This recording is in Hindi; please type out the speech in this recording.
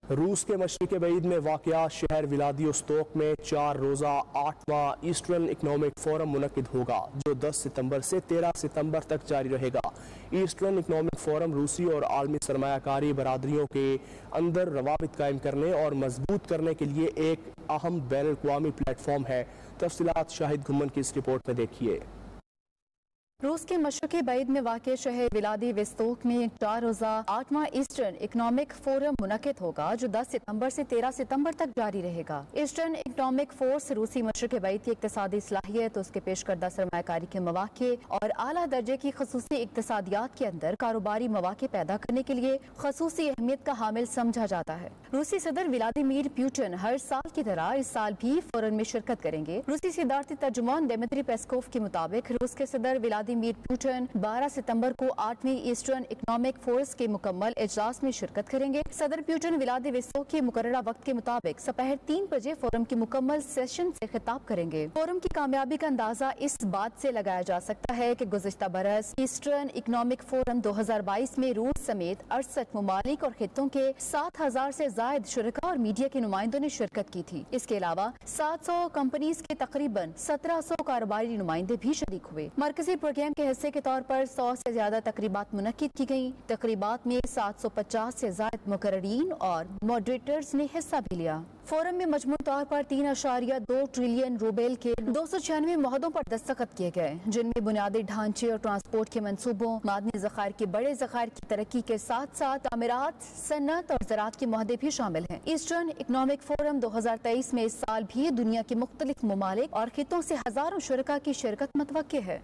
रूस के मशरिक़ बईद में वाक़या शहर व्लादिवोस्तोक में 4 रोज़ा 8वां ईस्टर्न इकनॉमिक फोरम मुनक़िद होगा, जो 10 सितंबर से 13 सितंबर तक जारी रहेगा। ईस्टर्न इकनॉमिक फोरम रूसी और आलमी सरमायाकारी बरादरियों के अंदर रवाबित कायम करने और मजबूत करने के लिए एक अहम बैनुल-अक़वामी प्लेटफॉर्म है। तफसीलात शाहिद घुम्मन की इस रिपोर्ट में देखिए। रूस के मशरिक़ बईद में वाक़ शहर व्लादिवोस्तोक में 4 रोज़ा 8वां ईस्टर्न इकनॉमिक फोरम मुनक़िद होगा, जो 10 सितंबर से 13 सितंबर तक जारी रहेगा। ईस्टर्न इकनॉमिक फोर्स रूसी मशरिक़ बईद की इक़्तिसादी सलाहियत, उसके पेश करदा सरमायाकारी के मौक़े और आला दर्जे की ख़ुसूसी इक़्तिसादियात के अंदर कारोबारी मौक़े पैदा करने के लिए ख़ुसूसी अहमियत का हामिल समझा जाता है। रूसी सदर व्लादिमीर पुतिन हर साल की तरह इस साल भी फोरम में शिरकत करेंगे। रूसी सदारती तर्जुमान दिमित्री पेस्कोव के मुताबिक रूस के सदर व्लादिमीर पुतिन 12 सितंबर को 8वीं ईस्टर्न इकनॉमिक फोर्स के मुकम्मल इजलास में शिरकत करेंगे। सदर पुतिन व्लादिवोस्तोक के मुकर्ररा वक्त के मुताबिक दोपहर 3 बजे फोरम के मुकम्मल सेशन से खिताब करेंगे। फोरम की कामयाबी का अंदाजा इस बात से लगाया जा सकता है कि गुज़िश्ता बरस ईस्टर्न इकनॉमिक फोरम 2022 में रूस समेत 68 ममालिक और खित्तों के 7000 से जायद शुरका और मीडिया के नुमाइंदों ने शिरकत की थी। इसके अलावा 700 कंपनीज के तकरीबन 1700 कारोबारी नुमाइंदे भी शरीक हुए। मरकजी प्रोग्राम के हिस्से के तौर पर 100 से ज्यादा तकरीबात मुनक्किद की गयी। तकरीबात में 750 से ज्यादा मुकर्रीन और मॉडरेटर्स ने हिस्सा भी लिया। फोरम में मजमूई तौर पर 3.2 ट्रिलियन रूबेल के 296 मुआहदों पर दस्तखत किए गए, जिनमें बुनियादी ढांचे और ट्रांसपोर्ट के मंसूबों, मादनी ज़खायर के बड़े ज़खायर की तरक्की के साथ साथ तामीरात, सन्नत और ज़राअत के मुआहदे भी शामिल हैं। ईस्टर्न इकनॉमिक फोरम 2023 में इस साल भी दुनिया के मुख्तलिफ ममालिक और खित्तों से हजारों शुरका की शिरकत मुतवक्के है।